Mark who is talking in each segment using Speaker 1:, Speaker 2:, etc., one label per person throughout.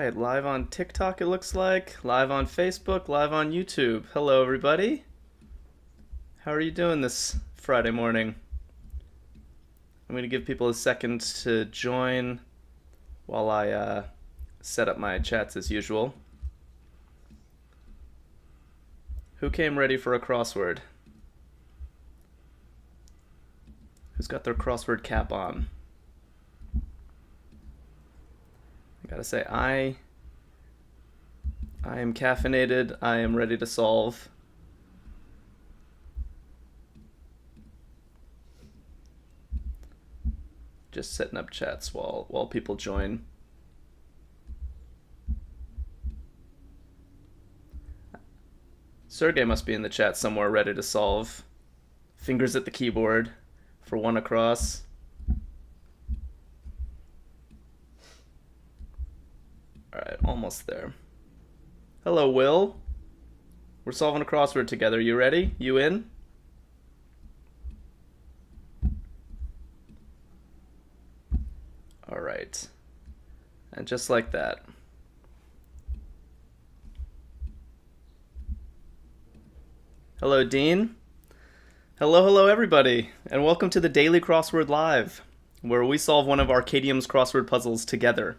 Speaker 1: right, live on TikTok it looks like, live on Facebook, live on YouTube. Hello everybody. How are you doing this Friday morning? I'm going to give people a second to join while I set up my chats as usual. Who came ready for a crossword? Who's got their crossword cap on? I gotta say, I am caffeinated. I am ready to solve. Just setting up chats while people join. Sergey must be in the chat somewhere ready to solve. Fingers at the keyboard for one across. Alright, almost there. Hello, Will. We're solving a crossword together. You ready? You in? Alright. And just like that. Hello, Dean. Hello, everybody. And welcome to the Daily Crossword Live, where we solve one of Arkadium's crossword puzzles together.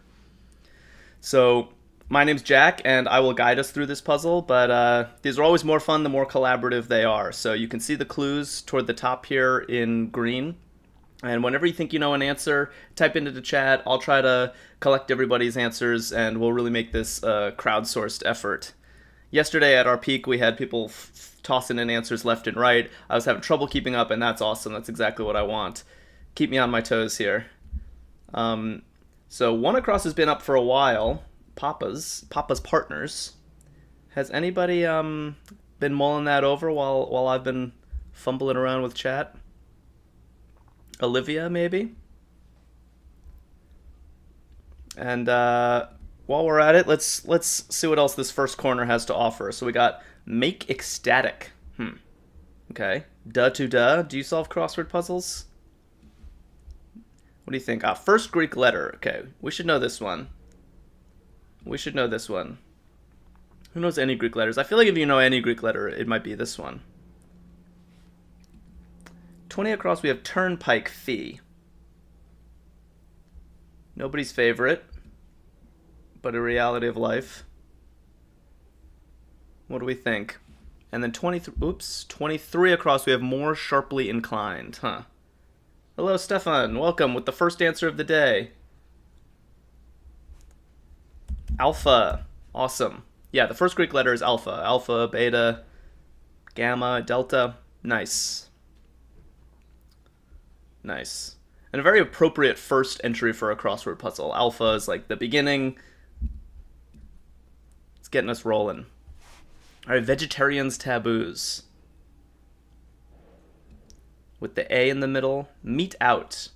Speaker 1: So, my name's Jack, and I will guide us through this puzzle, but these are always more fun the more collaborative they are. So you can see the clues toward the top here in green. And whenever you think you know an answer, type into the chat. I'll try to collect everybody's answers, and we'll really make this a crowdsourced effort. Yesterday at our peak, we had people tossing in answers left and right. I was having trouble keeping up, and that's awesome. That's exactly what I want. Keep me on my toes here. So one across has been up for a while. Papa's partners. Has anybody been mulling that over while I've been fumbling around with chat? Olivia, maybe? And while we're at it, let's see what else this first corner has to offer. So we got make ecstatic. Okay. Duh to duh. Do you solve crossword puzzles? What do you think? First Greek letter. Okay, we should know this one. We should know this one. Who knows any Greek letters? I feel like if you know any Greek letter, it might be this one. 20 across, we have turnpike fee. Nobody's favorite, but a reality of life. What do we think? And then 23 across, we have more sharply inclined. Hello, Stefan. Welcome with the first answer of the day. Alpha. Awesome. Yeah, the first Greek letter is alpha. Alpha, beta, gamma, delta. Nice. Nice. And a very appropriate first entry for a crossword puzzle. Alpha is like the beginning. It's getting us rolling. All right, vegetarians' taboos. With the A in the middle. Meat out.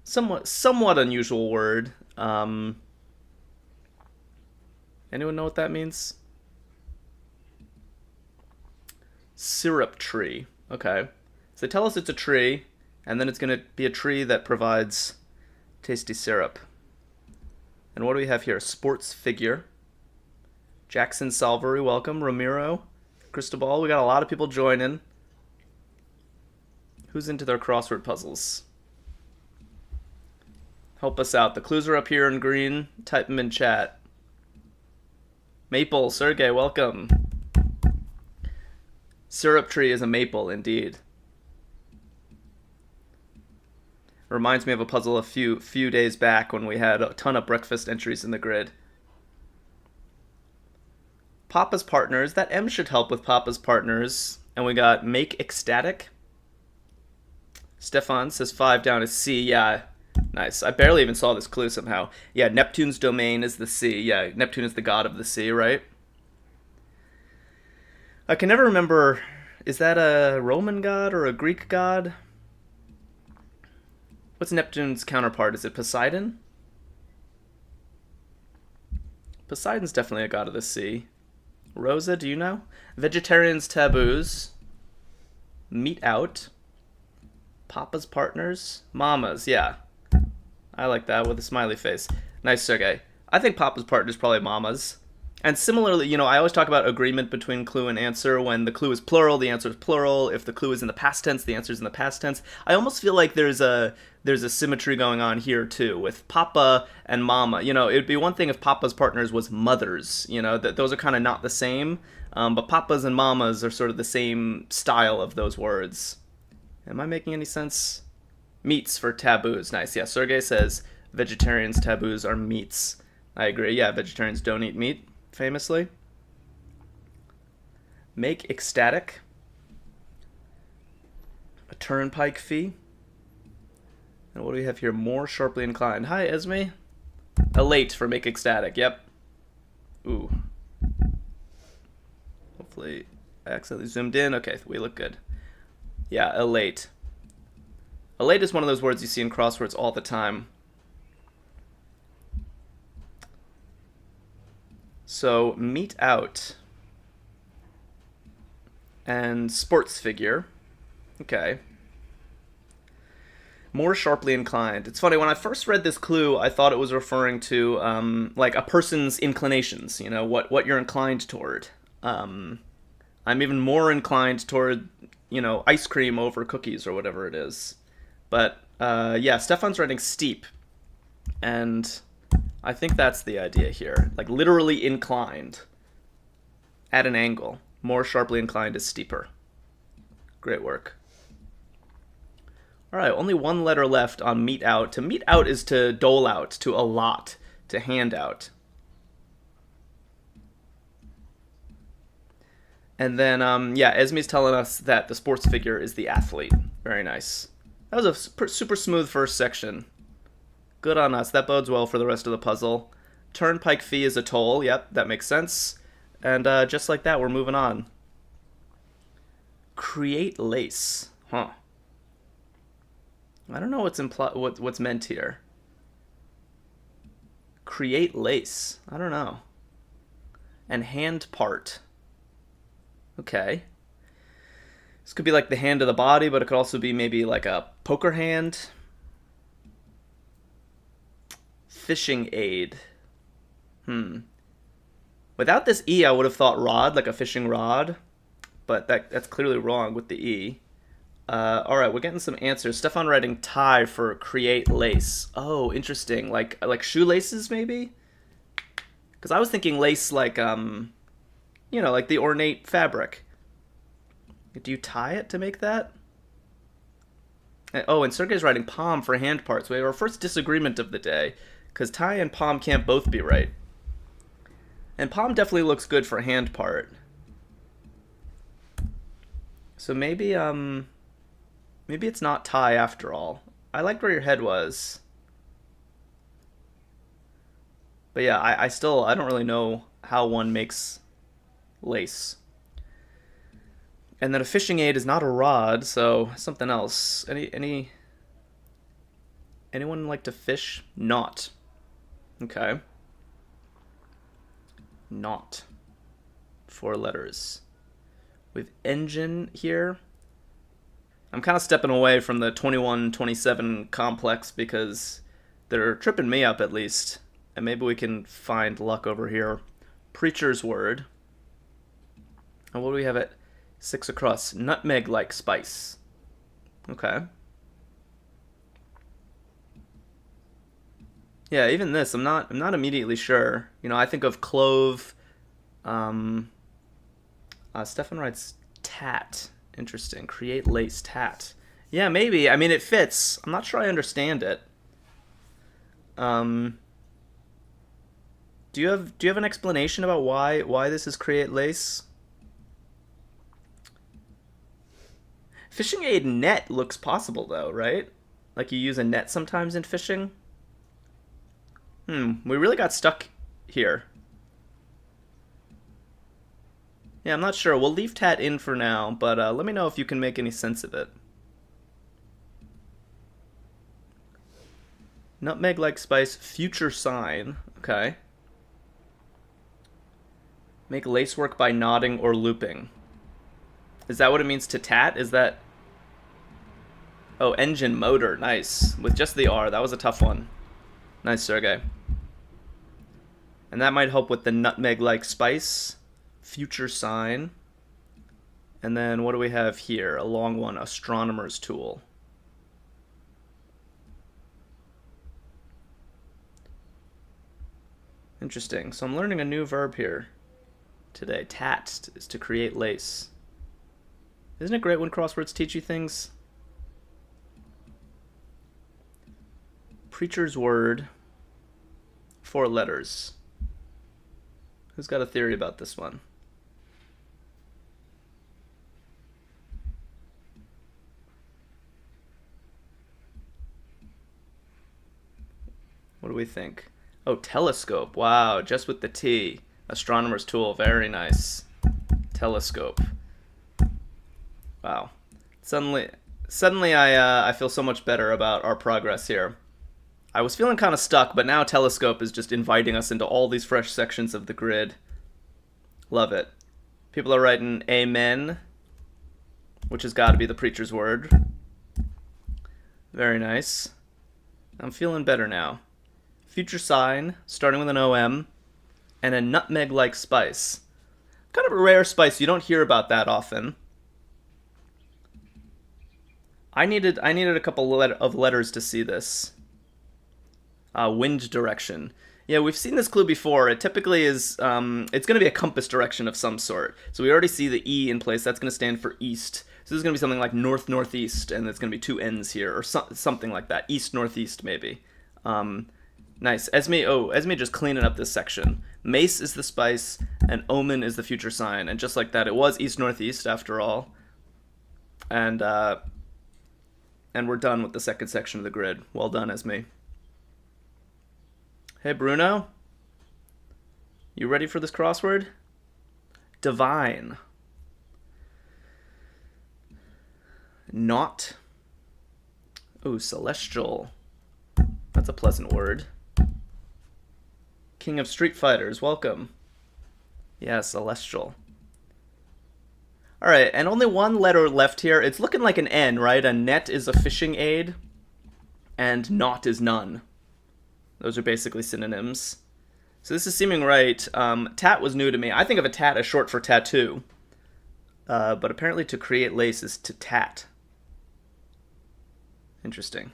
Speaker 1: Somewhat unusual word. Anyone know what that means? Syrup tree. Okay. So they tell us it's a tree, and then it's going to be a tree that provides tasty syrup. And what do we have here? Sports figure. Jackson Salvery, welcome. Ramiro, Cristobal. We got a lot of people joining. Who's into their crossword puzzles? Help us out. The clues are up here in green. Type them in chat. Maple, Sergey, welcome. Syrup tree is a maple, indeed. Reminds me of a puzzle a few days back when we had a ton of breakfast entries in the grid. Papa's partners. That M should help with Papa's partners. And we got make ecstatic. Stefan says 5 down is C. Yeah, nice. I barely even saw this clue somehow. Yeah, Neptune's domain is the sea. Yeah, Neptune is the god of the sea, right? I can never remember, is that a Roman god or a Greek god? What's Neptune's counterpart? Is it Poseidon? Poseidon's definitely a god of the sea. Rosa, do you know? Vegetarians' taboos. Meat out. Papa's partners. Mamas, yeah. I like that with a smiley face. Nice, Sergey. I think Papa's partner is probably Mama's. And similarly, I always talk about agreement between clue and answer. When the clue is plural, the answer is plural. If the clue is in the past tense, the answer is in the past tense. I almost feel like there's a symmetry going on here too with Papa and Mama. It'd be one thing if Papa's partners was mothers. That those are kind of not the same. But Papas and Mamas are sort of the same style of those words. Am I making any sense? Meats for taboos. Nice. Yeah, Sergey says vegetarians' taboos are meats. I agree. Yeah, vegetarians don't eat meat, famously. Make ecstatic. A turnpike fee. And what do we have here? More sharply inclined. Hi, Esme. Elate for make ecstatic. Yep. Ooh. Hopefully I accidentally zoomed in. Okay, we look good. Yeah, elate. Elate is one of those words you see in crosswords all the time. So, meet out. And sports figure. Okay. More sharply inclined. It's funny, when I first read this clue, I thought it was referring to, like, a person's inclinations, what you're inclined toward. I'm even more inclined toward, ice cream over cookies or whatever it is. But, yeah, Stefan's writing steep. And I think that's the idea here. Like, literally inclined. At an angle. More sharply inclined is steeper. Great work. Alright, only one letter left on meet out. To meet out is to dole out, to allot, to hand out. And then, yeah, Esme's telling us that the sports figure is the athlete. Very nice. That was a super smooth first section. Good on us. That bodes well for the rest of the puzzle. Turnpike fee is a toll. Yep, that makes sense. And just like that, we're moving on. Create lace. Huh. I don't know what's meant here. Create lace. I don't know. And hand part. Okay. This could be like the hand of the body, but it could also be maybe like a poker hand. Fishing aid. Without this E, I would have thought rod, like a fishing rod. But that's clearly wrong with the E. Alright, we're getting some answers. Stefan writing tie for create lace. Oh, interesting. Like shoelaces, maybe? Because I was thinking lace like, like the ornate fabric. Do you tie it to make that? Oh, and Sergey's writing palm for hand parts. We have our first disagreement of the day. Because tie and palm can't both be right. And palm definitely looks good for hand part. So maybe it's not tie after all. I liked where your head was. But yeah, I don't really know how one makes lace. And then a fishing aid is not a rod, so something else. Anyone like to fish? Not. Okay. Not. 4 letters. With engine here. I'm kind of stepping away from the 21-27 complex because they're tripping me up at least. And maybe we can find luck over here. Preacher's word. And what do we have at 6 across? Nutmeg-like spice. Okay. Yeah, even this, I'm not immediately sure. I think of clove. Stefan writes tat. Interesting. Create lace tat. Yeah, maybe. I mean, it fits. I'm not sure I understand it. Do you have an explanation about why this is create lace? Fishing aid net looks possible though, right? Like you use a net sometimes in fishing. We really got stuck here. Yeah, I'm not sure. We'll leave tat in for now, but let me know if you can make any sense of it. Nutmeg-like spice, future sign. Okay. Make lacework by knotting or looping. Is that what it means to tat? Is that... Oh, engine, motor. Nice. With just the R. That was a tough one. Nice, Sergey. And that might help with the nutmeg-like spice. Future sign. And then what do we have here? A long one, astronomer's tool. Interesting. So I'm learning a new verb here today. Tat is to create lace. Isn't it great when crosswords teach you things? Preacher's word. 4 letters. Who's got a theory about this one? What do we think? Oh, telescope. Wow, just with the T. Astronomer's tool. Very nice. Telescope. Wow. Suddenly I feel so much better about our progress here. I was feeling kind of stuck, but now telescope is just inviting us into all these fresh sections of the grid. Love it. People are writing amen, which has got to be the preacher's word. Very nice. I'm feeling better now. Future sign, starting with an OM, and a nutmeg-like spice. Kind of a rare spice. You don't hear about that often. I needed a couple of letters to see this. Wind direction. Yeah, we've seen this clue before. It typically is, it's going to be a compass direction of some sort. So we already see the E in place. That's going to stand for east. So this is going to be something like north-northeast, and it's going to be 2 N's here, or something like that. East-northeast, maybe. Nice. Esme just cleaning up this section. Mace is the spice, and omen is the future sign. And just like that, it was east-northeast after all. And we're done with the second section of the grid. Well done, Esme. Hey, Bruno. You ready for this crossword? Divine. Not. Ooh, celestial. That's a pleasant word. King of Street Fighters, welcome. Yeah, celestial. Alright, and only one letter left here. It's looking like an N, right? A net is a fishing aid, and not is none. Those are basically synonyms. So this is seeming right. Tat was new to me. I think of a tat as short for tattoo. But apparently to create lace is to tat. Interesting.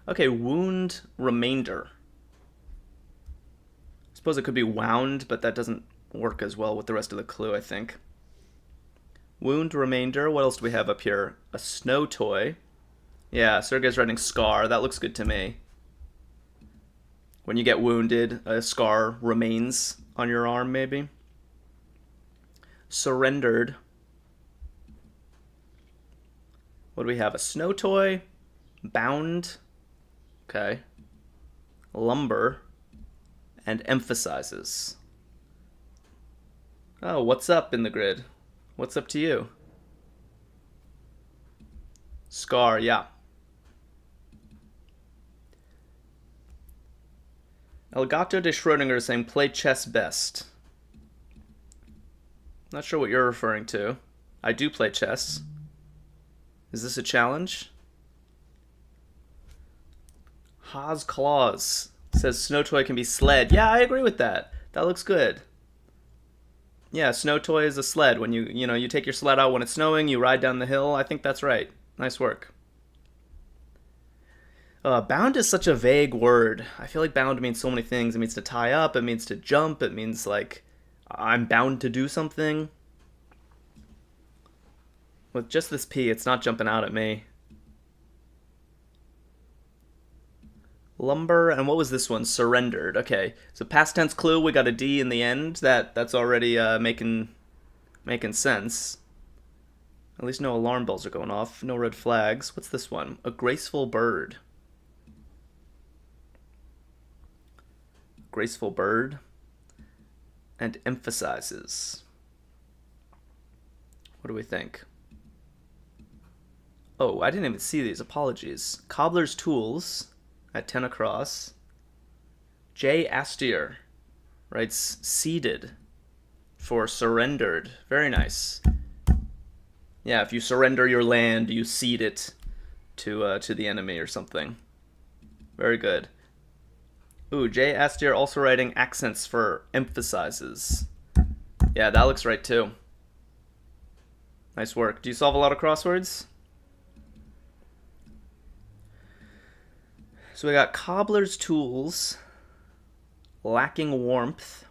Speaker 1: Okay, wound remainder. I suppose it could be wound, but that doesn't work as well with the rest of the clue, I think. Wound remainder. What else do we have up here? A snow toy. Yeah, Sergey's writing scar. That looks good to me. When you get wounded, a scar remains on your arm, maybe. Surrendered. What do we have? A snow toy. Bound. Okay. Lumber. And emphasizes. Oh, what's up in the grid? What's up to you? Scar, yeah. Elgato de Schrödinger is saying play chess best. Not sure what you're referring to. I do play chess. Is this a challenge? Haas Claus says snow toy can be sled. Yeah, I agree with that. That looks good. Yeah, snow toy is a sled. When you take your sled out when it's snowing, you ride down the hill. I think that's right. Nice work. Bound is such a vague word. I feel like bound means so many things. It means to tie up. It means to jump. It means like I'm bound to do something. With just this P, it's not jumping out at me. Lumber, and what was this one? Surrendered. Okay, so past tense clue, we got a D in the end. That's already making sense. At least no alarm bells are going off. No red flags. What's this one? A graceful bird. Graceful bird. And emphasizes. What do we think? Oh, I didn't even see these. Apologies. Cobbler's tools at 10 across. J. Astier writes seated for surrendered. Very nice. Yeah, if you surrender your land, you cede it to the enemy or something. Very good. Ooh, Jay Astier also writing accents for emphasizes. Yeah, that looks right too. Nice work. Do you solve a lot of crosswords? So we got cobbler's tools, lacking warmth,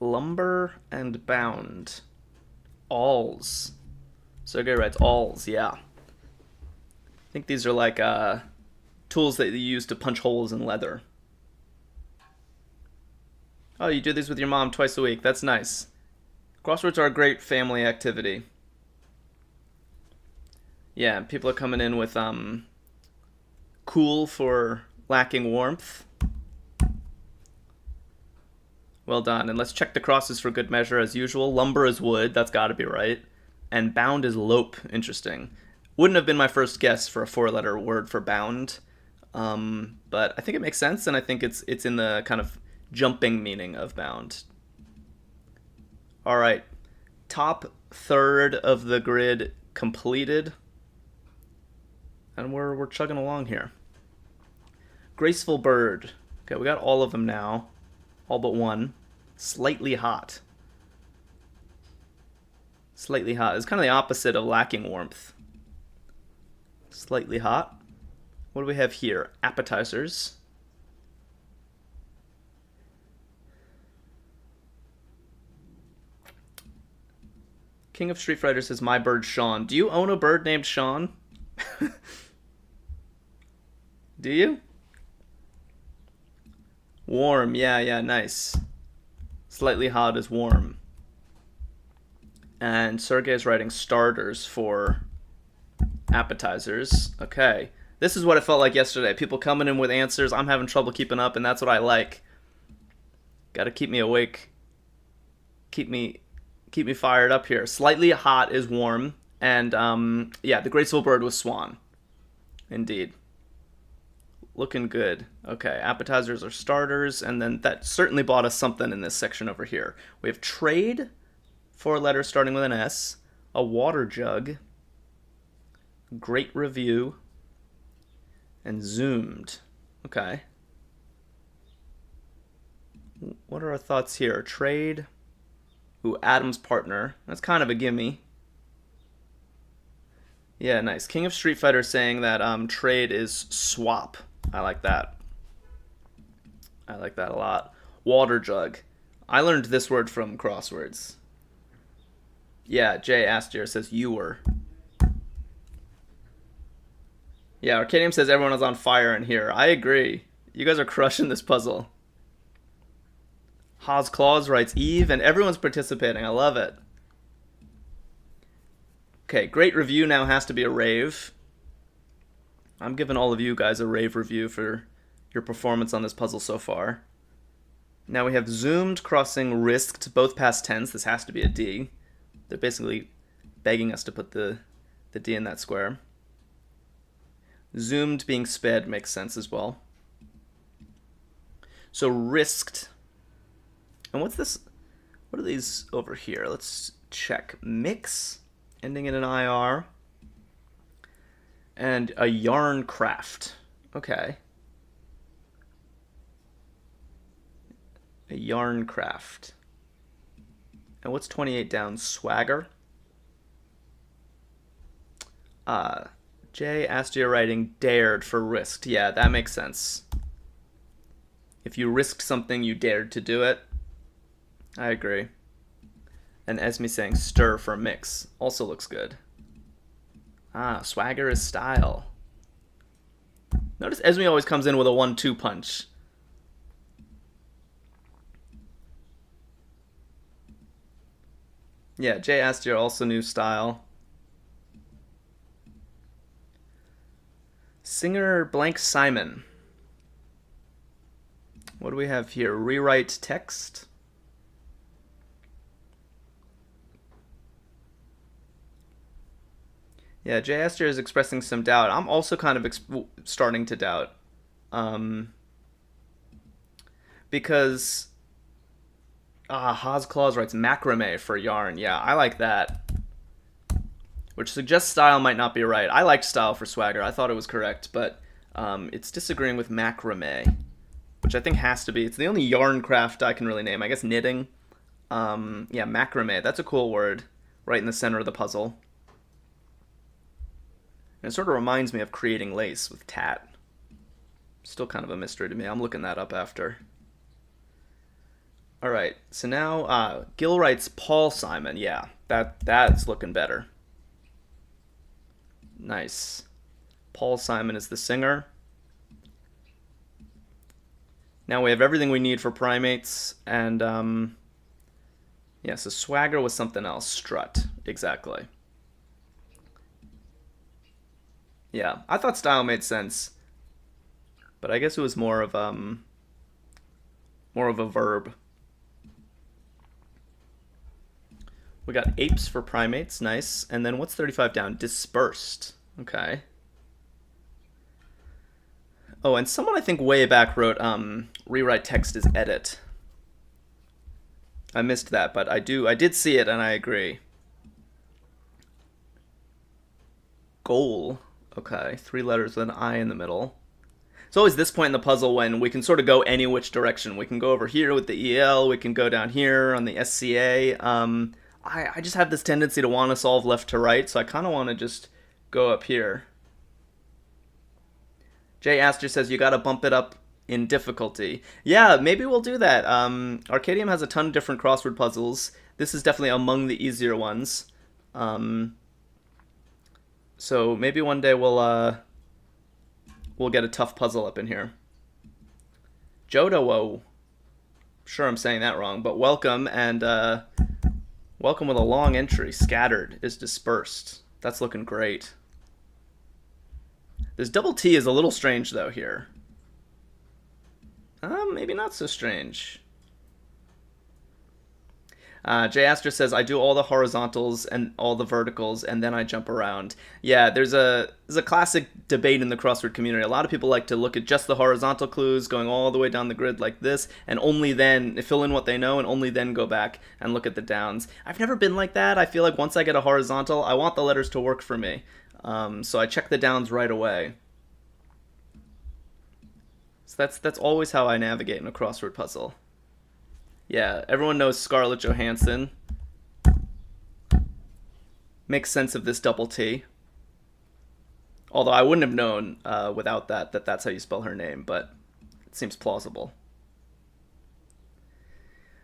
Speaker 1: lumber, and bound. Alls. Sergey writes alls, yeah. I think these are like tools that you use to punch holes in leather. Oh, you do these with your mom twice a week. That's nice. Crosswords are a great family activity. Yeah, people are coming in with cool for lacking warmth. Well done. And let's check the crosses for good measure as usual. Lumber is wood. That's got to be right. And bound is lope. Interesting. Wouldn't have been my first guess for a 4-letter word for bound. But I think it makes sense, and I think it's in the kind of jumping meaning of bound. All right. Top third of the grid completed. And we're chugging along here. Graceful bird. Okay, we got all of them now. All but one. Slightly hot. Slightly hot. It's kind of the opposite of lacking warmth. Slightly hot. What do we have here? Appetizers. King of Street Fighter says, my bird Sean. Do you own a bird named Sean? Do you? Warm. Yeah, nice. Slightly hot is warm. And Sergey is writing starters for appetizers. Okay. This is what it felt like yesterday. People coming in with answers. I'm having trouble keeping up, and that's what I like. Gotta keep me awake. Keep me fired up here. Slightly hot is warm. And, yeah, the graceful bird was swan. Indeed. Looking good. Okay, appetizers are starters, and then that certainly bought us something in this section over here. We have trade, 4 letters starting with an S, a water jug, great review, and zoomed. Okay. What are our thoughts here? Trade. Ooh, Adam's partner. That's kind of a gimme. Yeah, nice. King of Street Fighter saying that trade is swap. I like that. I like that a lot. Water jug. I learned this word from crosswords. Yeah, Jay Astier says ewer. Yeah, Arkadium says everyone is on fire in here. I agree. You guys are crushing this puzzle. Haas Claus writes Eve, and everyone's participating. I love it. Okay, great review now has to be a rave. I'm giving all of you guys a rave review for your performance on this puzzle so far. Now we have zoomed, crossing, risked, both past tense. This has to be a D. They're basically begging us to put the D in that square. Zoomed being sped makes sense as well. So risked. And what's this? What are these over here? Let's check. Mix, ending in an IR. And a yarn craft. Okay. A yarn craft. And what's 28 down? Swagger. Jay Astier writing dared for risked. Yeah, that makes sense. If you risked something, you dared to do it. I agree. And Esme saying stir for mix. Also looks good. Swagger is style. Notice Esme always comes in with a 1-2 punch. Yeah, Jay Astier also new style. Singer blank Simon. What do we have here? Rewrite text. Yeah, Jay Astier is expressing some doubt. I'm also kind of starting to doubt. Because Haas Claus writes macrame for yarn. Yeah, I like that. Which suggests style might not be right. I liked style for swagger. I thought it was correct, but It's disagreeing with macrame, which I think has to be. It's the only yarn craft I can really name. I guess knitting. Yeah, macrame. That's a cool word. Right in the center of the puzzle. And it sort of reminds me of creating lace with tat. Still kind of a mystery to me. I'm looking that up after. All right, so now Gil writes Paul Simon. Yeah, that's looking better. Nice. Paul Simon is the singer. Now we have everything we need for primates, and yeah, so swagger was something else. Strut, exactly. Yeah, I thought style made sense, but I guess it was more of a verb. We got apes for primates, nice. And then what's 35 down? Dispersed. Okay. Oh, and someone I think way back wrote rewrite text as edit. I missed that, but I did see it and I agree. Goal. Okay, 3 letters with an I in the middle. It's always this point in the puzzle when we can sort of go any which direction. We can go over here with the EL, we can go down here on the SCA. I just have this tendency to want to solve left to right, so I kind of want to just go up here. Jay Astor says you got to bump it up in difficulty. Yeah, maybe we'll do that. Arkadium has a ton of different crossword puzzles. This is definitely among the easier ones. So maybe one day we'll get a tough puzzle up in here. Jodowo. Sure I'm saying that wrong, but welcome, and welcome with a long entry. Scattered is dispersed. That's looking great. This double T is a little strange, though, here. Maybe not so strange. Jay Astor says, I do all the horizontals and all the verticals, and then I jump around. Yeah, there's a classic debate in the crossword community. A lot of people like to look at just the horizontal clues, going all the way down the grid like this, and only then fill in what they know, and only then go back and look at the downs. I've never been like that. I feel like once I get a horizontal, I want the letters to work for me. So I check the downs right away. So that's always how I navigate in a crossword puzzle. Yeah, everyone knows Scarlett Johansson. Makes sense of this double T. Although I wouldn't have known without that that's how you spell her name, but it seems plausible.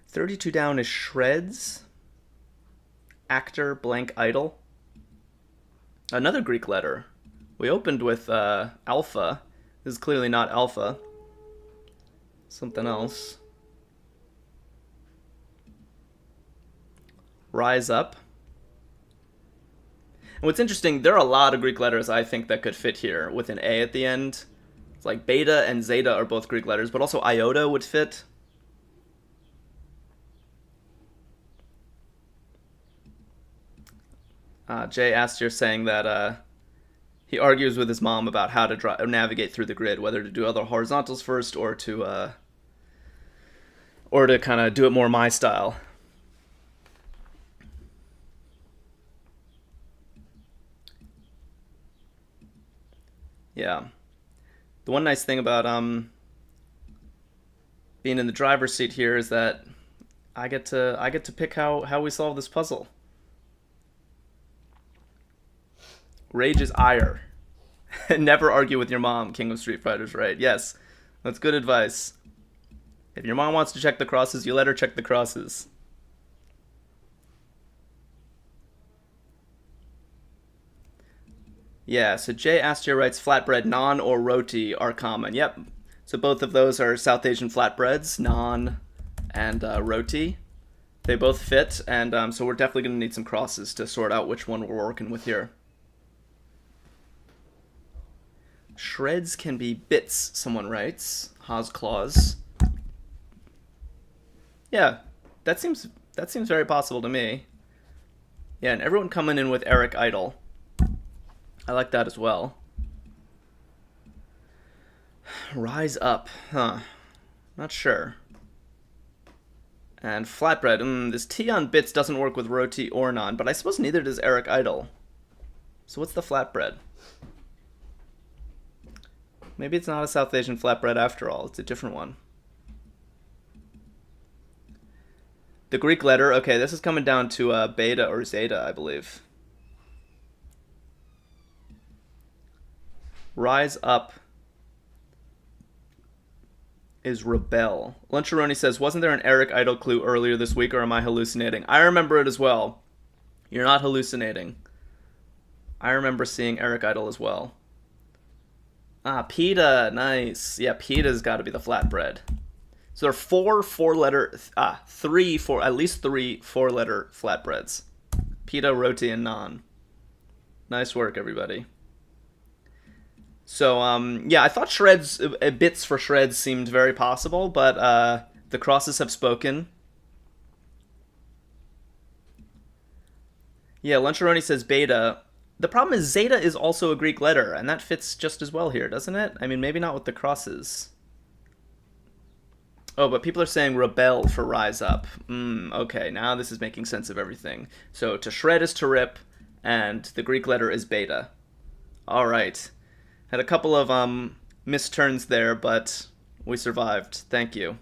Speaker 1: 32 down is shreds. Actor blank idol. Another Greek letter. We opened with alpha. This is clearly not alpha. Something else. Rise up. And what's interesting, there are a lot of Greek letters I think that could fit here with an A at the end. It's like beta and zeta are both Greek letters, but also iota would fit. Jay Astor saying that he argues with his mom about how to navigate through the grid, whether to do other horizontals first or to kind of do it more my style. Yeah. The one nice thing about being in the driver's seat here is that I get to pick how we solve this puzzle. Rage is ire. Never argue with your mom, King of Street Fighters, right? Yes, that's good advice. If your mom wants to check the crosses, you let her check the crosses. Yeah, so Jay Astor writes flatbread, naan or roti are common. Yep, so both of those are South Asian flatbreads, naan and roti. They both fit, and so we're definitely going to need some crosses to sort out which one we're working with here. Shreds can be bits, someone writes. Haas claws. Yeah, that seems very possible to me. Yeah, and everyone coming in with Eric Idle. I like that as well. Rise up. Huh. Not sure. And flatbread. This T on bits doesn't work with roti or naan, but I suppose neither does Eric Idle. So what's the flatbread? Maybe it's not a South Asian flatbread after all. It's a different one. The Greek letter, okay, this is coming down to beta or zeta, I believe. Rise up is rebel. Luncharoni says, wasn't there an Eric Idle clue earlier this week, or am I hallucinating? I remember it as well. You're not hallucinating. I remember seeing Eric Idle as well. Ah, pita, nice. Yeah, pita's got to be the flatbread. So there are at least three four-letter flatbreads. Pita, roti, and naan. Nice work, everybody. So, yeah, I thought shreds, bits for shreds seemed very possible, but the crosses have spoken. Yeah, Luncharoni says beta. The problem is zeta is also a Greek letter, and that fits just as well here, doesn't it? I mean, maybe not with the crosses. Oh, but people are saying rebel for rise up. Okay, now this is making sense of everything. So to shred is to rip, and the Greek letter is beta. All right. Had a couple of misturns there, but we survived. Thank you.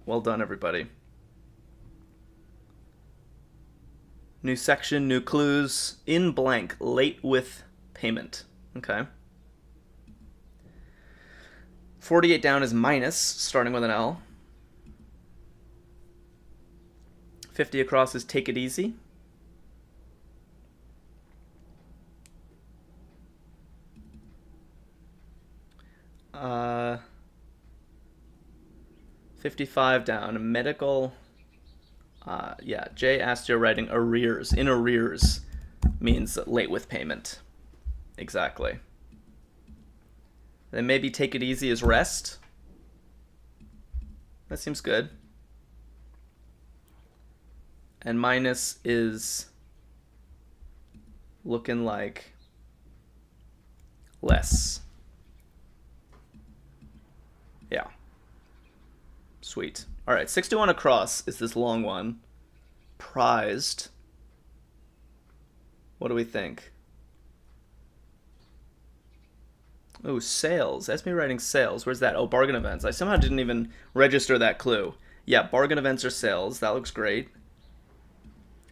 Speaker 1: Well done, everybody. New section, new clues. In blank, late with payment. Okay. 48 down is minus, starting with an L. 50 across is take it easy. Uh, 55 down, medical. Yeah, Jay asked you writing arrears. In arrears means late with payment. Exactly. Then maybe take it easy as rest. That seems good. And minus is looking like less. Yeah. Sweet. All right, 61 across is this long one. Prized. What do we think? Oh, sales. That's me writing sales. Where's that? Oh, bargain events. I somehow didn't even register that clue. Yeah, bargain events are sales. That looks great.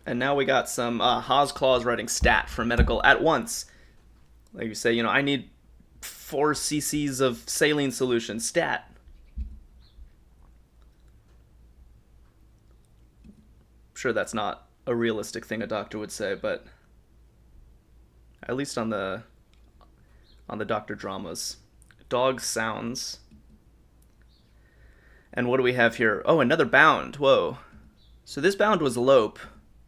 Speaker 1: And now we got some Haas Claus writing stat for medical at once. Like you say, I need 4 cc's of saline solution. Stat. I'm sure that's not a realistic thing a doctor would say, but at least on the doctor dramas. Dog sounds. And what do we have here? Oh, another bound. Whoa. So this bound was lope.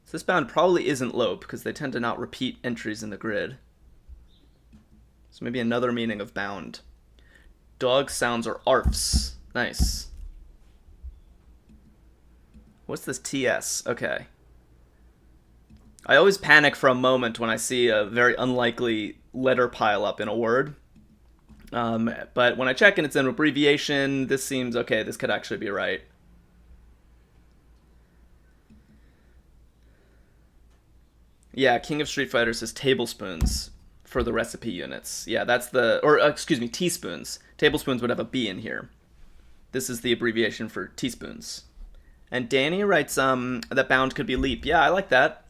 Speaker 1: So this bound probably isn't lope because they tend to not repeat entries in the grid. So maybe another meaning of bound. Dog sounds are arfs. Nice. What's this TS? Okay. I always panic for a moment when I see a very unlikely letter pile up in a word. But when I check and it's an abbreviation, this seems okay. This could actually be right. Yeah, King of Street Fighter says tablespoons for the recipe units. Yeah, that's excuse me, teaspoons. Tablespoons would have a B in here. This is the abbreviation for teaspoons. And Danny writes that bound could be leap. Yeah, I like that.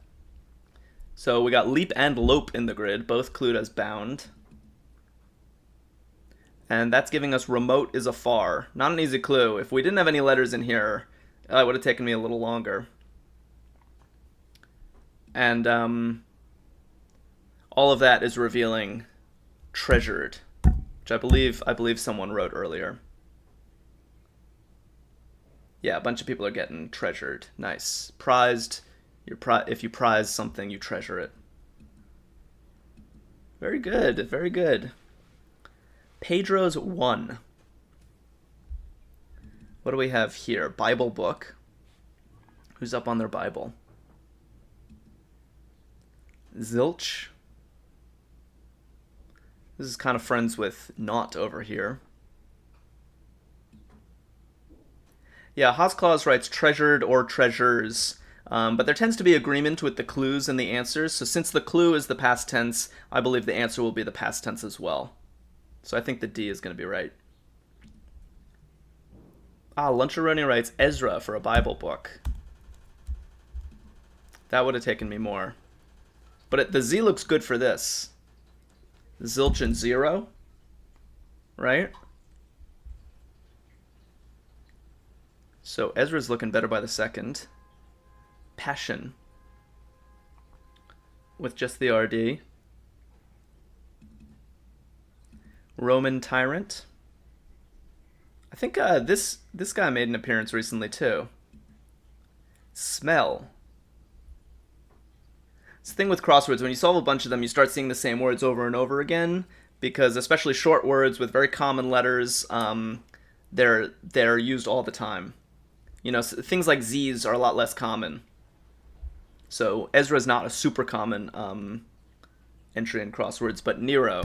Speaker 1: So we got leap and lope in the grid, both clued as bound. And that's giving us remote is afar. Not an easy clue. If we didn't have any letters in here, it would have taken me a little longer. And all of that is revealing treasured, which I believe someone wrote earlier. Yeah, a bunch of people are getting treasured. Nice. Prized. If you prize something, you treasure it. Very good. Very good. Pedro's 1. What do we have here? Bible book. Who's up on their Bible? Zilch. This is kind of friends with not over here. Yeah, Haas Claus writes treasured or treasures, but there tends to be agreement with the clues and the answers. So since the clue is the past tense, I believe the answer will be the past tense as well. So I think the D is going to be right. Luncharoni writes Ezra for a Bible book. That would have taken me more. But the Z looks good for this. Zilch and zero, right? So Ezra's looking better by the second. Passion. With just the RD. Roman tyrant. I think this guy made an appearance recently too. Smell. It's the thing with crosswords, when you solve a bunch of them, you start seeing the same words over and over again, because especially short words with very common letters, they're used all the time. You know, things like Z's are a lot less common. So Ezra is not a super common entry in crosswords, but Nero,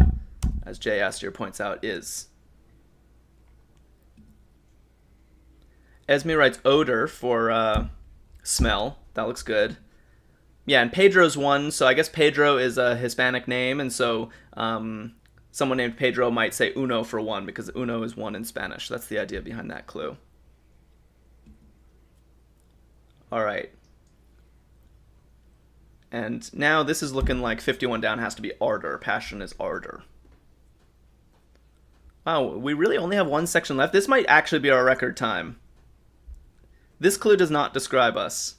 Speaker 1: as Jay Astor points out, is. Esme writes odor for smell. That looks good. Yeah, and Pedro's one, so I guess Pedro is a Hispanic name, and so someone named Pedro might say uno for one, because uno is one in Spanish. That's the idea behind that clue. All right. And now this is looking like 51 down has to be ardor. Passion is ardor. Wow, we really only have one section left. This might actually be our record time. This clue does not describe us.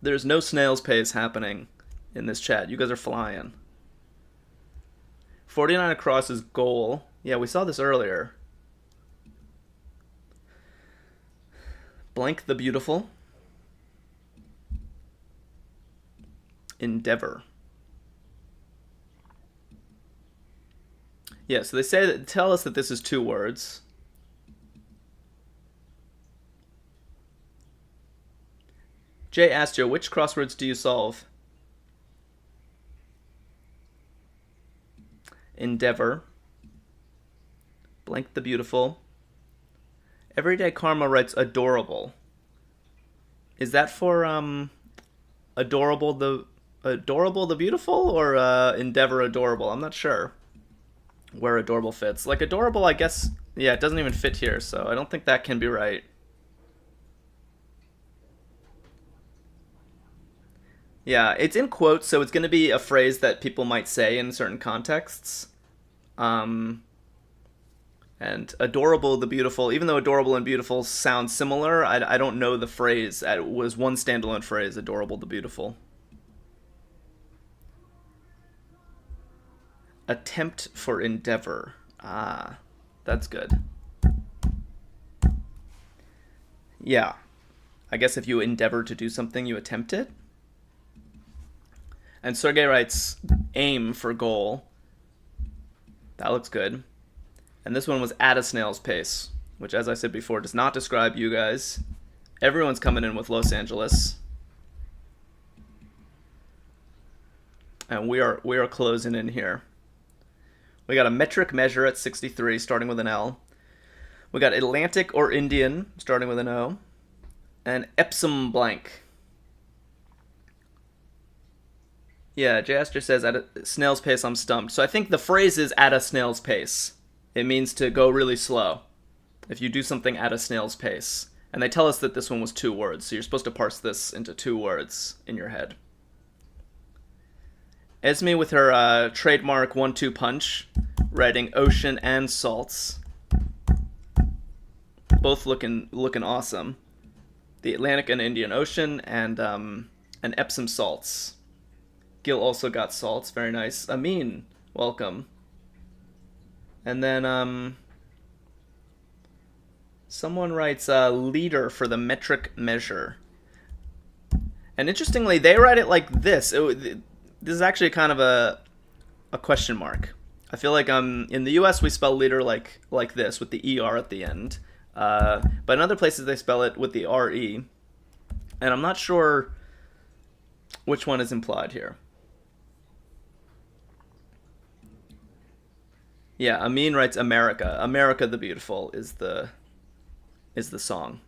Speaker 1: There's no snail's pace happening in this chat. You guys are flying. 49 across is goal. Yeah, we saw this earlier. Blank the beautiful. Endeavor. Yeah, so they tell us that this is two words. Jay asked you, which crosswords do you solve? Endeavor. Blank the beautiful. Everyday Karma writes adorable. Is that for adorable the beautiful, or endeavor adorable? I'm not sure where adorable fits. Like adorable, I guess, yeah, it doesn't even fit here, so I don't think that can be right. Yeah, it's in quotes, so it's going to be a phrase that people might say in certain contexts. And adorable the beautiful, even though adorable and beautiful sound similar, I don't know the phrase. It was one standalone phrase, adorable the beautiful. Attempt for endeavor. Ah, that's good. Yeah, I guess if you endeavor to do something, you attempt it. And Sergey writes aim for goal. That looks good. And this one was at a snail's pace, which, as I said before, does not describe you guys. Everyone's coming in with Los Angeles. And we are closing in here. We got a metric measure at 63, starting with an L. We got Atlantic or Indian, starting with an O. And Epsom blank. Yeah, Jaster says at a snail's pace, I'm stumped. So I think the phrase is at a snail's pace. It means to go really slow. If you do something at a snail's pace. And they tell us that this one was two words, so you're supposed to parse this into two words in your head. Esme with her trademark 1-2 punch, writing ocean and salts. Both looking awesome. The Atlantic and Indian Ocean and Epsom salts. Gil also got salts, very nice. Amin, welcome. And then someone writes liter for the metric measure. And interestingly, they write it like this. This is actually kind of a question mark. I feel like in the US we spell liter like this with the ER at the end. But in other places they spell it with the RE. And I'm not sure which one is implied here. Yeah, Amin writes America. America the Beautiful is the song.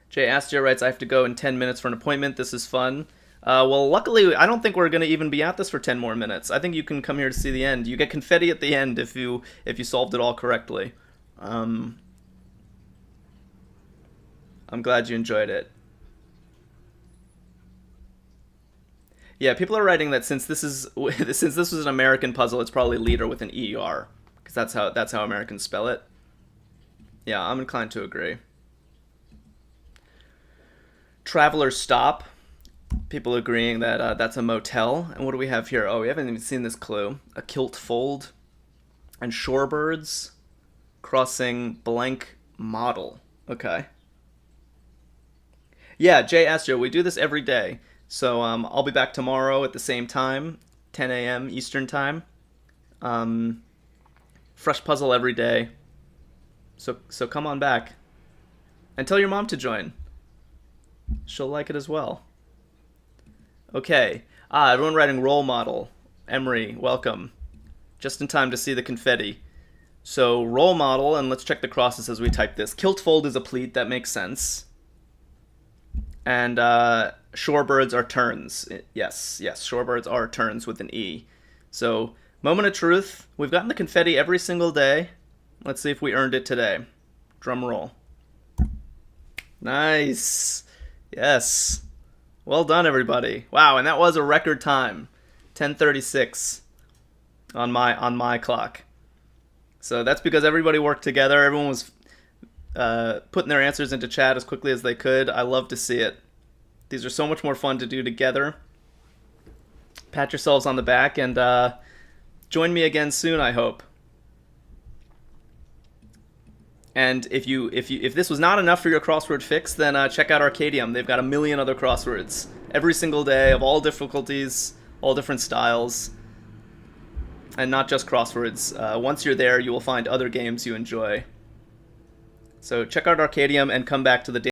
Speaker 1: Jay Astia writes, I have to go in 10 minutes for an appointment. This is fun. Well, luckily, I don't think we're gonna even be at this for 10 more minutes. I think you can come here to see the end. You get confetti at the end if you solved it all correctly. Um, I'm glad you enjoyed it. Yeah, people are writing that since this is since this was an American puzzle, it's probably leader with an ER because that's how Americans spell it. Yeah, I'm inclined to agree. Traveler stop. People agreeing that that's a motel. And what do we have here? Oh, we haven't even seen this clue. A kilt fold and shorebirds crossing blank model. Okay. Yeah, Jay Astro, we do this every day. So I'll be back tomorrow at the same time, 10 a.m. Eastern time. Um, Fresh puzzle every day. So come on back and tell your mom to join. She'll like it as well. Okay. Everyone writing role model. Emery, welcome. Just in time to see the confetti. So role model, and let's check the crosses as we type this. Kilt fold is a pleat, that makes sense. And shorebirds are turns. Yes, shorebirds are turns with an E. So moment of truth. We've gotten the confetti every single day. Let's see if we earned it today. Drum roll. Nice. Yes. Well done, everybody. Wow, and that was a record time. 10:36 on my clock. So that's because everybody worked together. Everyone was putting their answers into chat as quickly as they could. I love to see it. These are so much more fun to do together. Pat yourselves on the back and join me again soon, I hope. And if this was not enough for your crossword fix, then check out Arkadium. They've got a million other crosswords every single day of all difficulties, all different styles, and not just crosswords. Once you're there, you will find other games you enjoy. So check out Arkadium and come back to the